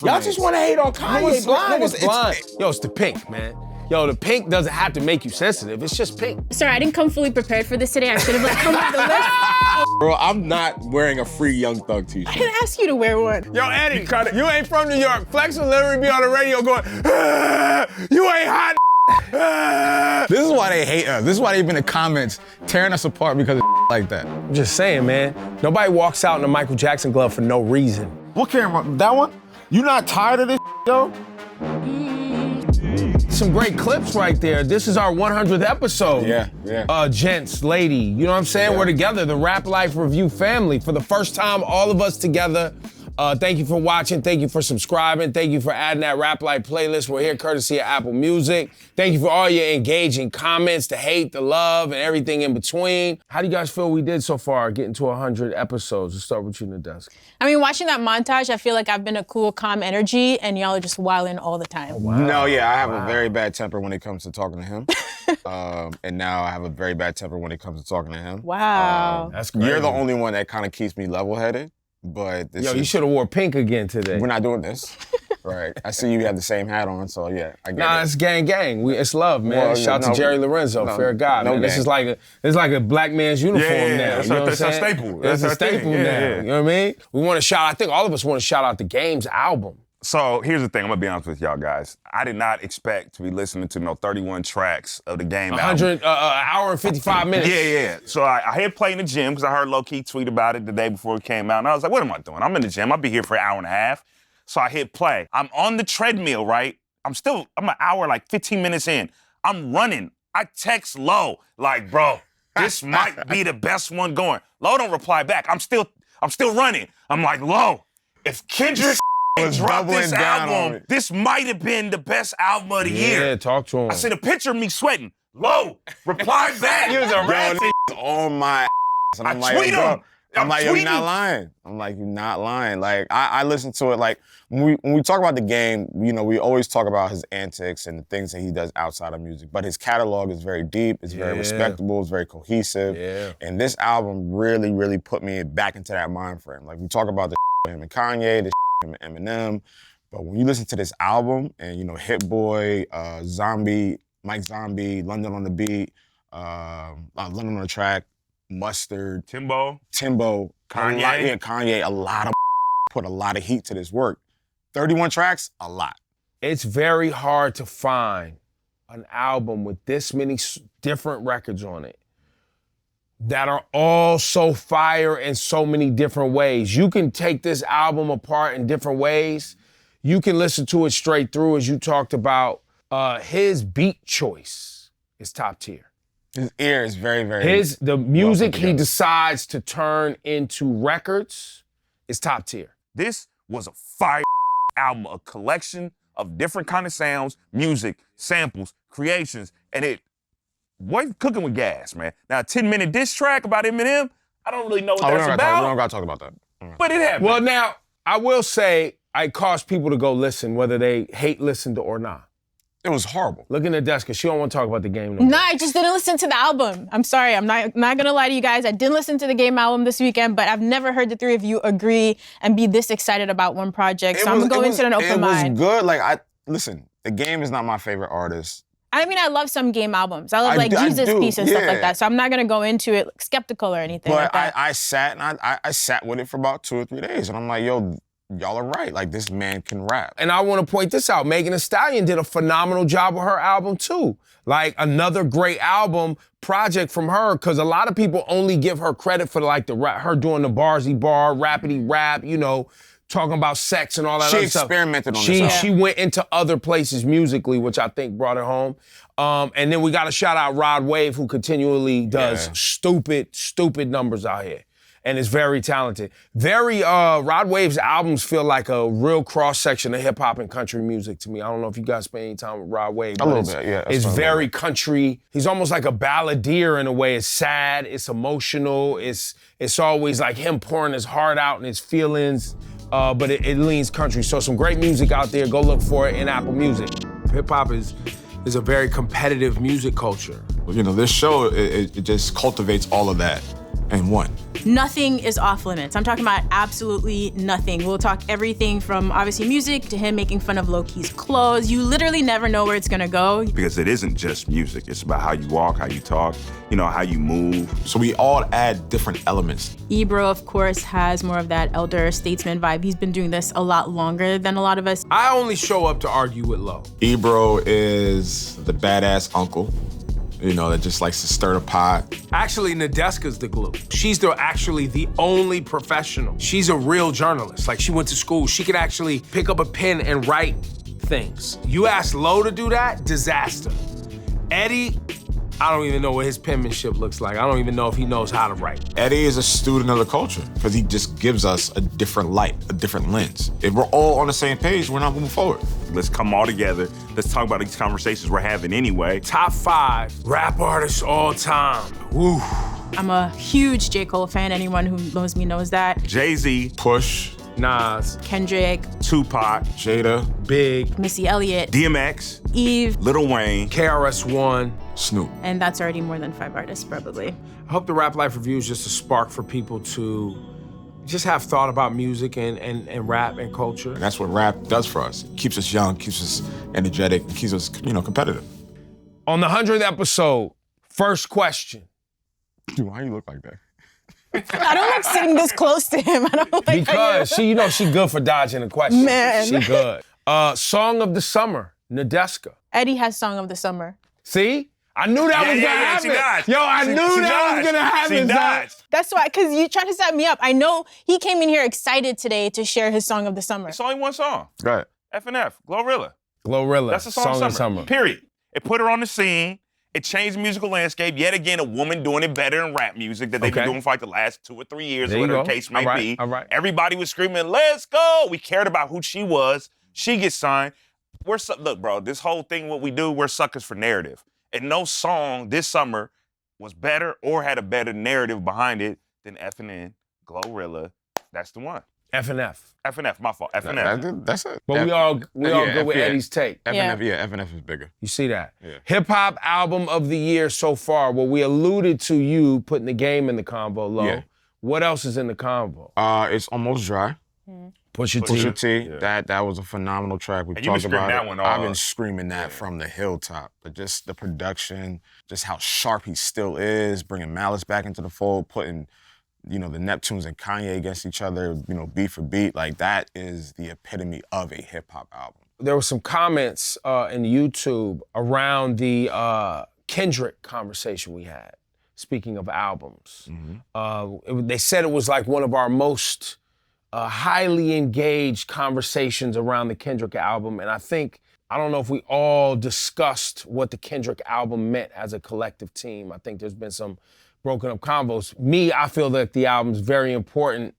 Y'all just want to hate on Kanye. It's blind. It's blind. Yo, it's the pink, man. Yo, the pink doesn't have to make you sensitive. It's just pink. Sorry, I didn't come fully prepared for this today. I should have come with the list. Bro, I'm not wearing a free Young Thug t-shirt. I didn't ask you to wear one. Yo, Eddie, you ain't from New York. Flex will literally be on the radio going, you ain't hot. This is why they hate us. This is why they've been in the comments tearing us apart because of like that. I'm just saying, man. Nobody walks out in a Michael Jackson glove for no reason. What camera? That one? You not tired of this though? Some great clips right there. This is our 100th episode. Yeah. Gents, lady, you know what I'm saying? We're together, the Rap Life Review family. For the first time, all of us together. Thank you for watching. Thank you for subscribing. Thank you for adding that Rap Life playlist. We're here courtesy of Apple Music. Thank you for all your engaging comments, the hate, the love, and everything in between. How do you guys feel we did so far, getting to 100 episodes? Let's start with you, Nadeska. I mean, watching that montage, I feel like I've been a cool, calm energy, and y'all are just wilding all the time. Oh, wow. No, yeah, I have a very bad temper when it comes to talking to him. And now I have a very bad temper when it comes to talking to him. Wow. That's crazy. You're the only one that kind of keeps me level-headed. But this you should have wore pink again today. We're not doing this. Right. I see you have the same hat on, so yeah, I get it. It's gang. It's love, man. Well, Shout out to Jerry Lorenzo, fair God. No man. This is like a black man's uniform now. That's our staple. It's a staple now. You know what I mean? We want to shout. I think all of us want to shout out the Game's album. So here's the thing, I'm gonna be honest with y'all guys. I did not expect to be listening to no 31 tracks of the Game album. Hour and 55 minutes. Yeah. So I hit play in the gym because I heard Lowkey tweet about it the day before it came out. And I was like, what am I doing? I'm in the gym, I'll be here for an hour and a half. So I hit play. I'm on the treadmill, right? I'm an hour, like 15 minutes in. I'm running. I text Low, like, bro, this might be the best one going. Low don't reply back. I'm still running. I'm like, Low, if Kendrick drop this album, this might have been the best album of the year. Yeah, talk to him. I seen a picture of me sweating. Low, reply back. He was a rat on my ass. And I'm like, tweet him. I'm like, yo, you're not lying. I'm like, you're not lying. Like, I listen to it, like, when we talk about the Game, you know, we always talk about his antics and the things that he does outside of music, but his catalog is very deep, it's very respectable, it's very cohesive. Yeah. And this album really, really put me back into that mind frame. Like, we talk about the with him and Kanye, the him and Eminem, but when you listen to this album and, you know, Hit Boy, Zombie, Mike Zombie, London on the Beat, London on the Track, Mustard, Timbo, Kanye, Kanye, put a lot of heat to this work. 31 tracks, a lot. It's very hard to find an album with this many different records on it that are all so fire in so many different ways. You can take this album apart in different ways. You can listen to it straight through, as you talked about. His beat choice is top tier. His ear is very, very the music he decides to turn into records is top tier. This was a fire album, a collection of different kind of sounds, music, samples, creations, and boy, cooking with gas, man. Now, a 10-minute diss track about Eminem, I don't really know what that's about. We don't gotta talk about that. But it happened. Well, now, I will say, I cause people to go listen, whether they listened or not. It was horrible. Look at Nadeska. She don't want to talk about the Game no more. No, I just didn't listen to the album. I'm sorry. I'm not gonna lie to you guys. I didn't listen to the Game album this weekend, but I've never heard the three of you agree and be this excited about one project. So I'm gonna go into an open mind. It was good. Like, listen, the Game is not my favorite artist. I mean, I love some Game albums. I love like Jesus Piece and stuff like that. So I'm not gonna go into it skeptical or anything like that. I sat with it for about 2 or 3 days, and I'm like, yo, y'all are right. Like, this man can rap. And I want to point this out. Megan Thee Stallion did a phenomenal job with her album, too. Like, another great album project from her, because a lot of people only give her credit for, like, her doing the barsy bar, rappity rap, you know, talking about sex and all that other stuff. She experimented on this album. She went into other places musically, which I think brought her home. And then we got to shout out Rod Wave, who continually does stupid numbers out here. And is very talented. Rod Wave's albums feel like a real cross-section of hip-hop and country music to me. I don't know if you guys spend any time with Rod Wave. A little bit, yeah. It's very country. He's almost like a balladeer in a way. It's sad, it's emotional, it's always like him pouring his heart out and his feelings, but it leans country. So some great music out there. Go look for it in Apple Music. Hip-hop is a very competitive music culture. You know, this show, it just cultivates all of that. And one. Nothing is off limits. I'm talking about absolutely nothing. We'll talk everything from obviously music to him making fun of Lowkey's clothes. You literally never know where it's gonna go. Because it isn't just music. It's about how you walk, how you talk, how you move. So we all add different elements. Ebro, of course, has more of that elder statesman vibe. He's been doing this a lot longer than a lot of us. I only show up to argue with Low. Ebro is the badass uncle, that just likes to stir the pot. Actually, Nadeska's the glue. She's actually the only professional. She's a real journalist. Like, she went to school. She could actually pick up a pen and write things. You ask Low to do that, disaster. Eddie, I don't even know what his penmanship looks like. I don't even know if he knows how to write. Eddie is a student of the culture because he just gives us a different light, a different lens. If we're all on the same page, we're not moving forward. Let's come all together. Let's talk about these conversations we're having anyway. Top 5 rap artists all time. Woo. I'm a huge J. Cole fan. Anyone who knows me knows that. Jay-Z, Push, Nas, Kendrick, Tupac, Jada, Big, Missy Elliott, DMX, Eve, Lil Wayne, KRS-One, Snoop. and that's already more than 5 artists, probably. I hope the Rap Life Review is just a spark for people to just have thought about music and rap and culture. And that's what rap does for us. It keeps us young, keeps us energetic, keeps us, competitive. On the 100th episode, first question. Dude, why you look like that? I don't like sitting this close to him. I don't like Because she good for dodging the question. Man. She good. Song of the summer, Nadeska. Eddie has Song of the Summer. See? I knew that was gonna happen. She dodged. Yo, I knew that was gonna happen. She dodged. That's why, because you tried to set me up. I know he came in here excited today to share his Song of the Summer. It's only one song. Go ahead. F&F, Glorilla. Glorilla. That's the song of the summer. Period. It put her on the scene. It changed the musical landscape. Yet again, a woman doing it better in rap music that they've been doing for like the last 2 or 3 years, There or you whatever go. the case may be. All right. Everybody was screaming, let's go. We cared about who she was. She gets signed. Look, bro, this whole thing, what we do, we're suckers for narrative. And no song this summer was better or had a better narrative behind it than F&N, Glorilla. That's the one. F&F. F&F, my fault. F&F. That's it. But we all go with yeah. Eddie's take. F&F, F&F is bigger. You see that? Yeah. Hip-hop album of the year so far. Well, we alluded to you putting the game in the combo, Low. Yeah. What else is in the combo? It's Almost Dry. Pusha T. Pusha T. Yeah. That was a phenomenal track. We And you been talked screaming about that it. one all I've been up. screaming that from the hilltop. But just the production, just how sharp he still is, bringing Malice back into the fold, putting, the Neptunes and Kanye against each other, beat for beat. Like, that is the epitome of a hip-hop album. There were some comments in YouTube around the Kendrick conversation we had, speaking of albums. They said it was like one of our most highly engaged conversations around the Kendrick album. And I don't know if we all discussed what the Kendrick album meant as a collective team. I think there's been some broken up combos. I feel that the album's very important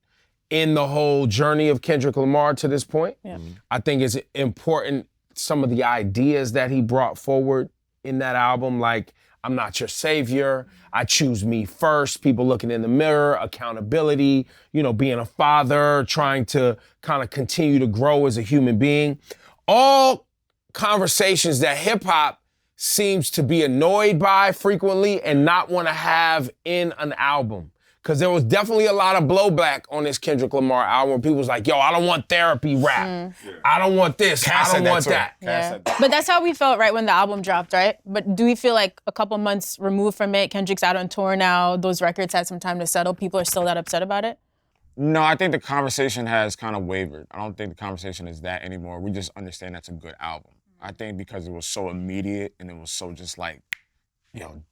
in the whole journey of Kendrick Lamar to this point. Yeah. I think it's important, some of the ideas that he brought forward in that album, like I'm not your savior, I choose me first, people looking in the mirror, accountability, being a father, trying to kind of continue to grow as a human being. All conversations that hip hop seems to be annoyed by frequently and not want to have in an album. Because there was definitely a lot of blowback on this Kendrick Lamar album where people was like, yo, I don't want therapy rap. I don't want this. I don't want that. Yeah. But that's how we felt right when the album dropped, right? But do we feel like a couple months removed from it, Kendrick's out on tour now, those records had some time to settle, people are still that upset about it? No, I think the conversation has kind of wavered. I don't think the conversation is that anymore. We just understand that's a good album. I think because it was so immediate and it was so just like,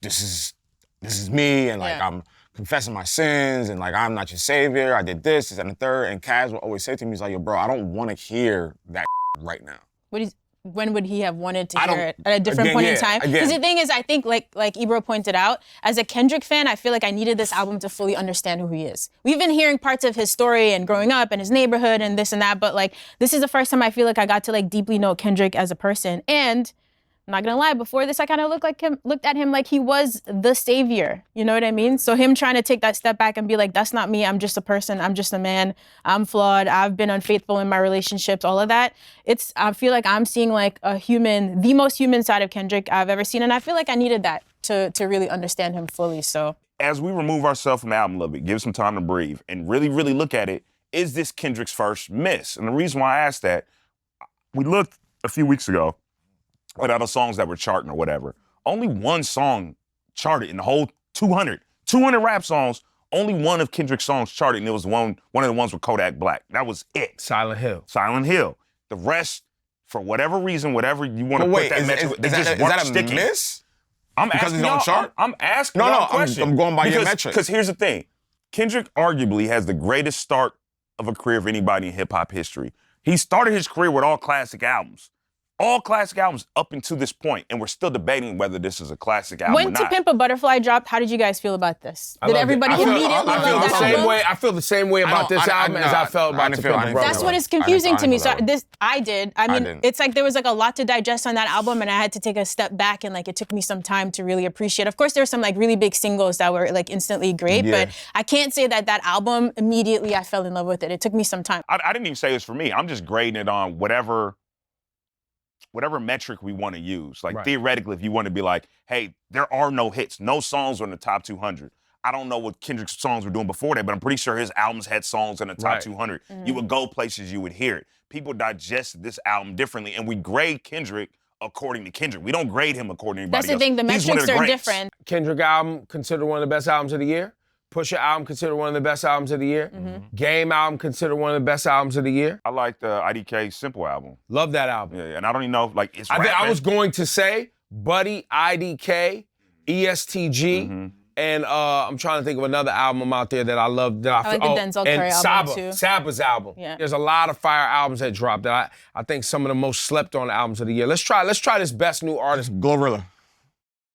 this is me, and like I'm confessing my sins, and like I'm not your savior, I did this and the third. And Kaz would always say to me, he's like, yo, bro, I don't want to hear that right now. When would he have wanted to hear it? At a different point in time? Because the thing is, I think, like Ebro pointed out, as a Kendrick fan, I feel like I needed this album to fully understand who he is. We've been hearing parts of his story and growing up and his neighborhood and this and that, but like this is the first time I feel like I got to like deeply know Kendrick as a person. And I'm not gonna lie, before this, I kind of looked at him like he was the savior. You know what I mean? So him trying to take that step back and be like, that's not me, I'm just a person, I'm just a man, I'm flawed, I've been unfaithful in my relationships, all of that. I feel like I'm seeing like a human, the most human side of Kendrick I've ever seen, and I feel like I needed that to really understand him fully, so. as we remove ourselves from the album a little bit, give it some time to breathe, and really, really look at it, is this Kendrick's first miss? And the reason why I asked that, we looked a few weeks ago at other songs that were charting or whatever. Only one song charted in the whole 200 rap songs. Only one of Kendrick's songs charted, and it was one of the ones with Kodak Black. That was it. Silent Hill. Silent Hill. The rest, for whatever reason, whatever you want to put that metric, is that a miss? I'm because asking it's on chart? I'm asking No, question. I'm going by your metrics. Because here's the thing. Kendrick arguably has the greatest start of a career of anybody in hip-hop history. He started his career with all classic albums. All classic albums up until this point, and we're still debating whether this is a classic album or When not. To Pimp a Butterfly dropped, how did you guys feel about this? Did everybody immediately love that album? I feel the same way about this album as I felt about To Pimp a Butterfly. That's what is confusing to me. So I did. I mean, it's like there was like a lot to digest on that album, and I had to take a step back, and like it took me some time to really appreciate. Of course, there were some like really big singles that were like instantly great, but I can't say that album immediately I fell in love with it. It took me some time. I didn't even say it was for me. I'm just grading it on whatever metric we want to use. Like theoretically, if you want to be like, hey, there are no hits, no songs are in the top 200. I don't know what Kendrick's songs were doing before that, but I'm pretty sure his albums had songs in the top 200. You would go places, you would hear it. People digested this album differently, and we grade Kendrick according to Kendrick. We don't grade him according to anybody else. That's the thing, the metrics are different. Kendrick album considered one of the best albums of the year. Pusha album considered one of the best albums of the year. Game album considered one of the best albums of the year. I like the IDK Simple album. Love that album. Yeah, and I don't even know if like it's I was going to say Buddy, IDK, ESTG, and I'm trying to think of another album out there that I love. That I like the Denzel Curry album too. Saba's album. Yeah. There's a lot of fire albums that dropped that I think some of the most slept on albums of the year. Let's try this best new artist. Glorilla.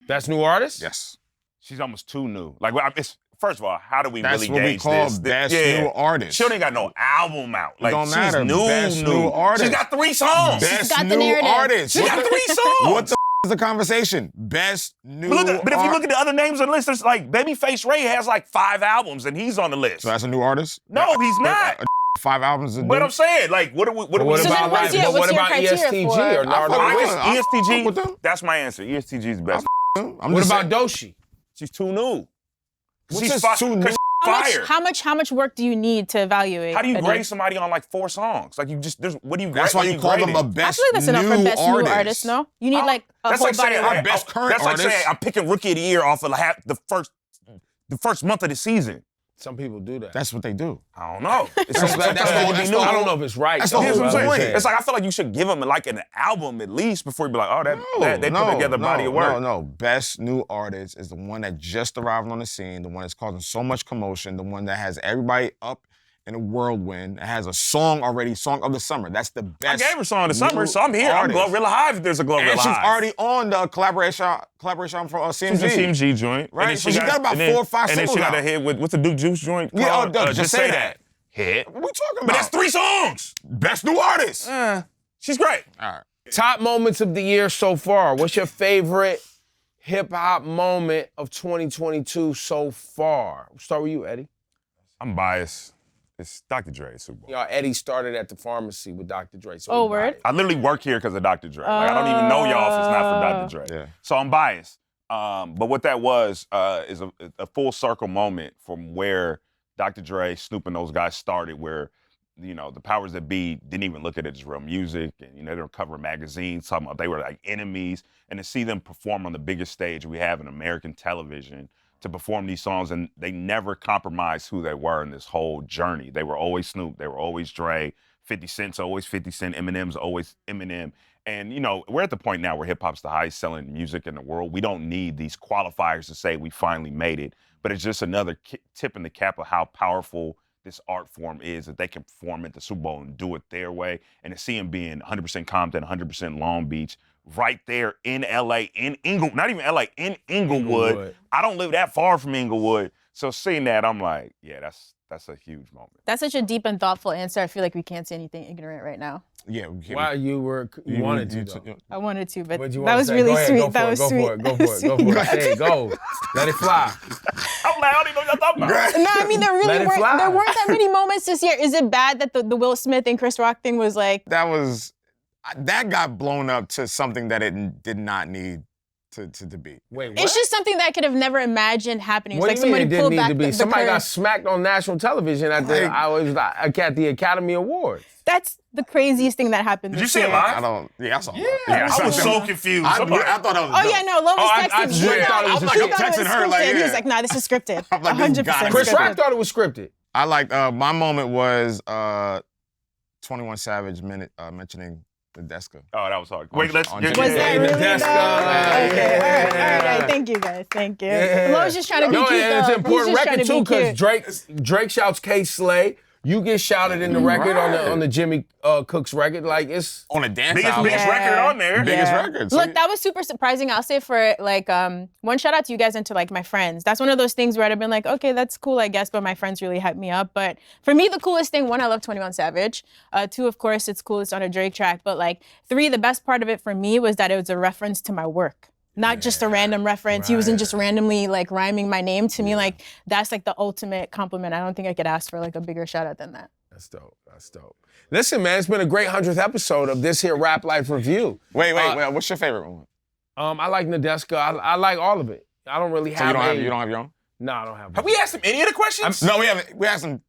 Best new artist? Yes. She's almost too new. Like it's. First of all, how do we really gauge this? That's what we call best new artist. She ain't got no album out. Like, don't she's matter. New artist. She's got 3 songs. Best new artist. She got 3 songs. What the is the conversation? Best new artist. But if you look at the other names on the list, there's like Babyface Ray has like 5 albums and he's on the list. So that's a new artist? No, he's not. 5 albums. But I'm saying, like, what are we? What's your criteria ESTG for? or ESTG? That's my answer. ESTG is the best. What about Doshi? She's too new. She's too new. How much work do you need to evaluate? How do you grade somebody on like 4 songs? Like what do you grade? That's why you call them a best new artist. I feel like that's enough for best new artist, no? You need like a whole body of work. Best current artist. That's like saying I'm picking Rookie of the Year off of the first month of the season. Some people do that. That's what they do. I don't know. I don't know if it's right. That's the whole point. It's like I feel like you should give them like an album at least before you be like, oh, they put together a body of work. No. Best new artist is the one that just arrived on the scene, the one that's causing so much commotion, the one that has everybody up in a whirlwind. It has a song already, song of the summer. That's the best. I gave her song of the summer, so I'm here. Artist. I'm Glorilla Hive if there's a Glorilla Hive. And she's already on the collaboration for CMG. She's a CMG joint. Right? So she got about 4 or 5 singles. And then she got a hit with, what's the Duke Juice joint called? Yeah, just say that. Hit. What are we talking about? But that's 3 songs. Best new artist. She's great. All right. Top moments of the year so far. What's your favorite hip-hop moment of 2022 so far? We'll start with you, Eddie. I'm biased. It's Dr. Dre, Super Bowl. Y'all, Eddie started at the pharmacy with Dr. Dre. So word? I literally work here because of Dr. Dre. Like, I don't even know y'all if it's not for Dr. Dre. Yeah. So I'm biased. But what that was is a full circle moment from where Dr. Dre, Snoop, and those guys started, where, you know, the powers that be didn't even look at it as real music. And, you know, they were covering magazines, talking about they were like enemies. And to see them perform on the biggest stage we have in American television, to perform these songs, and they never compromised who they were in this whole journey. They were always Snoop, they were always Dre, 50 Cent's always 50 Cent, Eminem's always Eminem. And, you know, we're at the point now where hip-hop's the highest selling music in the world. We don't need these qualifiers to say we finally made it, but it's just another tip in the cap of how powerful this art form is, that they can perform at the Super Bowl and do it their way. And to see them being 100% Compton, 100% Long Beach, right there in LA, in Inglewood, not even LA, in Inglewood. I don't live that far from Inglewood. So seeing that, I'm like, yeah, that's a huge moment. That's such a deep and thoughtful answer. I feel like we can't say anything ignorant right now. Yeah. Wow, you wanted to, though. I wanted to, but that was really sweet. That was sweet. Go for it. Say it, go. Let it fly. I'm like, I don't even know what y'all talking about. No, I mean, there weren't that many moments this year. Is it bad that the Will Smith and Chris Rock thing was like... That got blown up to something that it did not need to be. Wait, what? It's just something that I could have never imagined happening. What It's do you like mean it somebody didn't pulled need to back be? Somebody curtain. got smacked on national television at the Academy Awards. That's the craziest thing that happened. Did you this see it year. live? I saw it. Yeah, I was so confused. I thought that was Oh yeah, no, Lo was texting. He thought it was he thought it was texting her, scripted. like, He was yeah. like, nah, this is scripted. I'm like, this 100% gotta be Chris scripted. Rock thought it was scripted. I like my moment was 21 Savage mentioning Nadeska. Oh, that was hard. Wait, let's. on Was Yeah, that really? Nadeska, though? Okay, yeah. all right. Thank you guys. Thank you. Yeah. Lo was just trying to be No, cute. and it's though. an important He's just record trying too, to be because cute. Drake shouts K Slay. You get shouted in the record on the Jimmy Cooks record. Like it's On a dance biggest album. record on there. Biggest record. So Look, that was super surprising. I'll say for like one shout out to you guys and to like my friends. That's one of those things where I'd have been like, okay, that's cool, I guess, but my friends really hyped me up. But for me, the coolest thing, one, I love 21 Savage. Two, of course, it's cool, it's on a Drake track. But like three, the best part of it for me was that it was a reference to my work. Not just a random reference. He wasn't just randomly like rhyming my name. To me, like that's like the ultimate compliment. I don't think I could ask for like a bigger shout out than that. That's dope. That's dope. Listen, man, it's been a great 100th episode of this here Rap Life Review. Wait, what's your favorite one? I like Nadeska. I like all of it. I don't really So have you don't have your own? No, I don't have Have one. we asked him any of the questions? No, we haven't. We asked some.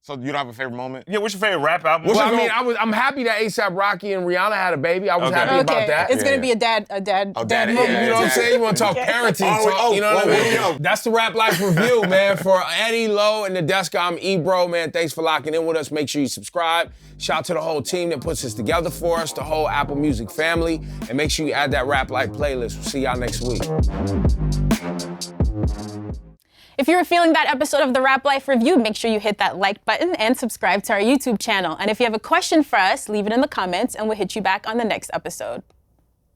So you don't have a favorite moment? Yeah, what's your favorite rap album? Well, I mean, I'm happy that A$AP Rocky and Rihanna had a baby. I was happy about that. It's gonna Yeah. be a dad daddy, moment. yeah, You know what I'm saying? You want to talk parenting talk, you know what I mean? That's the Rap Life Review, man. For Eddie, Low, and Nadeska, I'm Ebro, man. Thanks for locking in with us. Make sure you subscribe. Shout out to the whole team that puts this together for us, the whole Apple Music family. And make sure you add that Rap Life playlist. We'll see y'all next week. If you were feeling that episode of the Rap Life Review, make sure you hit that like button and subscribe to our YouTube channel. And if you have a question for us, leave it in the comments and we'll hit you back on the next episode.